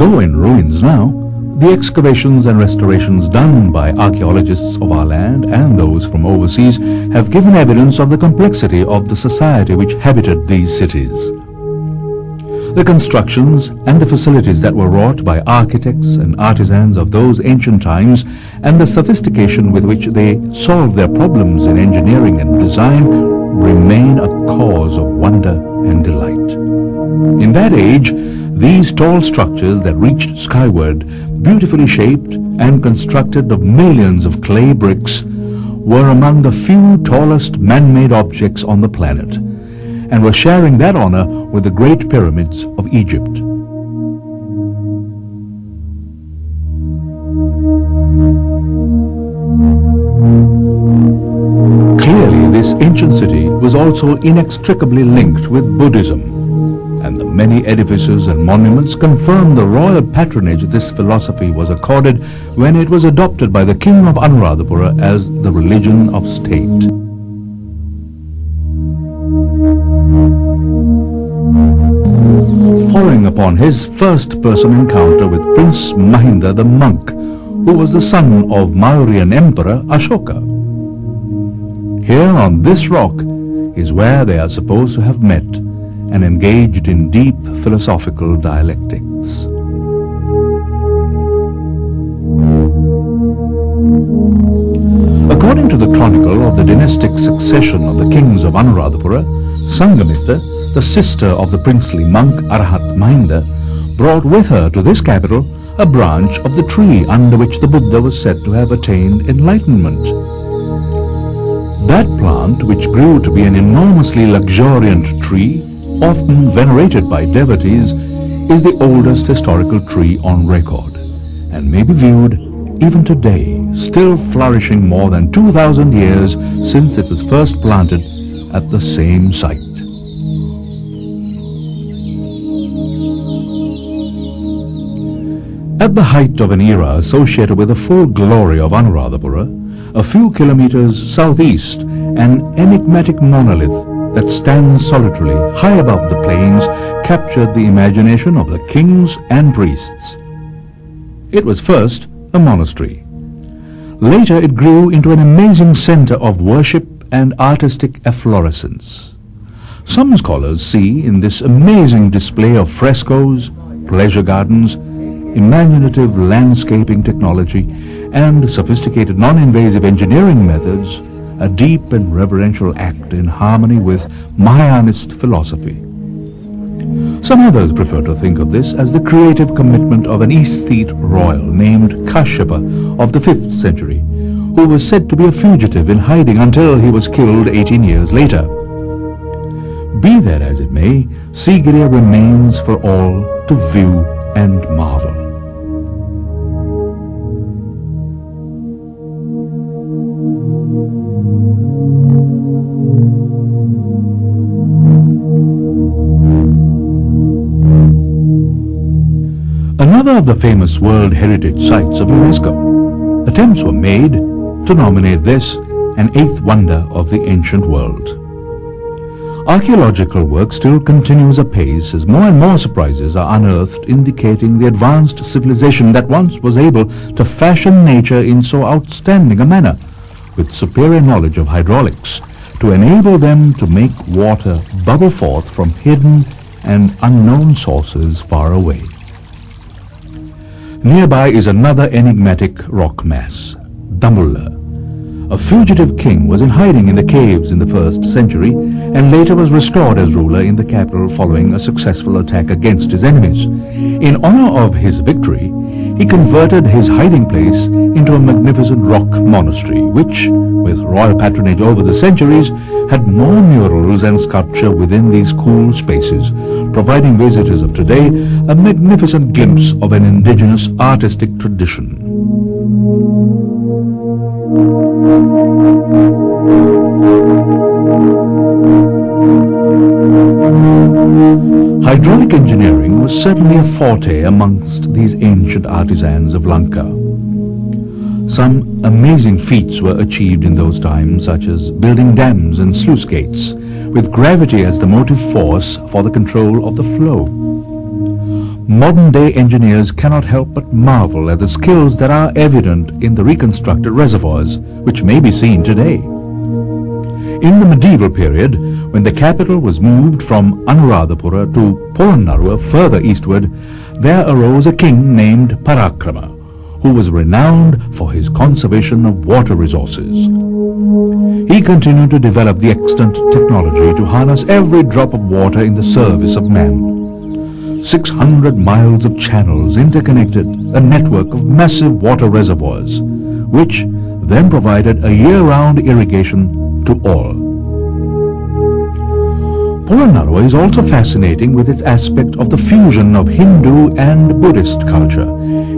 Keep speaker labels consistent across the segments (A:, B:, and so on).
A: Though in ruins now, the excavations and restorations done by archaeologists of our land and those from overseas have given evidence of the complexity of the society which habited these cities. The constructions and the facilities that were wrought by architects and artisans of those ancient times and the sophistication with which they solved their problems in engineering and design remain a cause of wonder and delight. In that age, these tall structures that reached skyward, beautifully shaped and constructed of millions of clay bricks, were among the few tallest man-made objects on the planet, and were sharing that honor with the great pyramids of Egypt. Clearly, this ancient city was also inextricably linked with Buddhism, and the many edifices and monuments confirm the royal patronage this philosophy was accorded when it was adopted by the king of Anuradhapura as the religion of state. Following upon his first-person encounter with Prince Mahinda the monk, who was the son of Mauryan Emperor Ashoka. Here on this rock is where they are supposed to have met and engaged in deep philosophical dialectics. According to the chronicle of the dynastic succession of the kings of Anuradhapura, Sangamitha, the sister of the princely monk Arhat Mahinda, brought with her to this capital a branch of the tree under which the Buddha was said to have attained enlightenment. That plant, which grew to be an enormously luxuriant tree, often venerated by devotees, is the oldest historical tree on record, and may be viewed even today, still flourishing more than 2,000 years since it was first planted at the same site. At the height of an era associated with the full glory of Anuradhapura, a few kilometers southeast, an enigmatic monolith that stands solitarily high above the plains captured the imagination of the kings and priests. It was first a monastery. Later it grew into an amazing center of worship and artistic efflorescence. Some scholars see in this amazing display of frescoes, pleasure gardens, imaginative landscaping technology, and sophisticated non-invasive engineering methods a deep and reverential act in harmony with Mahayanist philosophy. Some others prefer to think of this as the creative commitment of an aesthete royal named Kashyapa of the 5th century, who was said to be a fugitive in hiding until he was killed 18 years later. Be that as it may, Sigiriya remains for all to view and marvel. Another of the famous World Heritage Sites of UNESCO, attempts were made to nominate this an 8th wonder of the ancient world. Archaeological work still continues apace as more and more surprises are unearthed, indicating the advanced civilization that once was able to fashion nature in so outstanding a manner, with superior knowledge of hydraulics, to enable them to make water bubble forth from hidden and unknown sources far away. Nearby is another enigmatic rock mass, Dambulla. A fugitive king was in hiding in the caves in the 1st century and later was restored as ruler in the capital following a successful attack against his enemies. In honor of his victory, he converted his hiding place into a magnificent rock monastery which, with royal patronage over the centuries, had more murals and sculpture within these cool spaces, providing visitors of today a magnificent glimpse of an indigenous artistic tradition. Hydraulic engineering was certainly a forte amongst these ancient artisans of Lanka. Some amazing feats were achieved in those times, such as building dams and sluice gates, with gravity as the motive force for the control of the flow. Modern-day engineers cannot help but marvel at the skills that are evident in the reconstructed reservoirs, which may be seen today. In the medieval period, when the capital was moved from Anuradhapura to Polonnaruwa further eastward, there arose a king named Parakrama, who was renowned for his conservation of water resources. He continued to develop the extant technology to harness every drop of water in the service of man. 600 miles of channels interconnected a network of massive water reservoirs, which then provided a year-round irrigation to all. Polonnaruwa is also fascinating with its aspect of the fusion of Hindu and Buddhist culture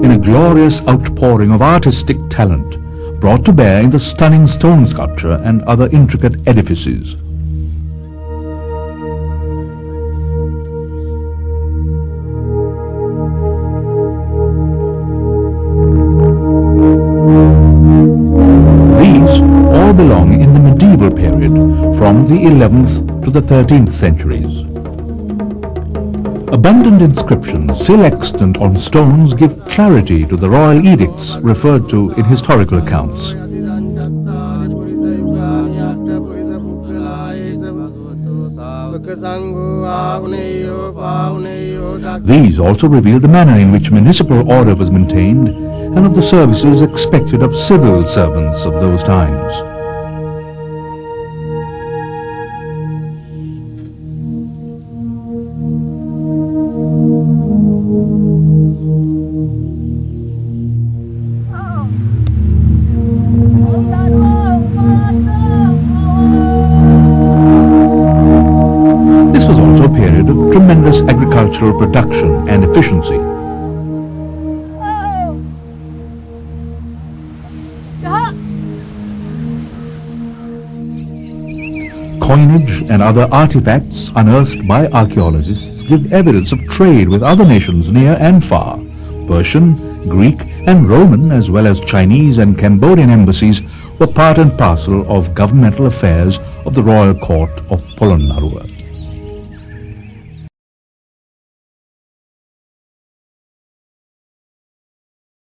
A: in a glorious outpouring of artistic talent brought to bear in the stunning stone sculpture and other intricate edifices. These all belong in the medieval period from the 11th to the 13th centuries. Abundant inscriptions still extant on stones give clarity to the royal edicts referred to in historical accounts. These also reveal the manner in which municipal order was maintained and of the services expected of civil servants of those times. This was also a period of tremendous agricultural production and efficiency. Coinage and other artifacts unearthed by archaeologists give evidence of trade with other nations near and far. Persian, Greek and Roman, as well as Chinese and Cambodian embassies were part and parcel of governmental affairs of the royal court of Polonnaruwa.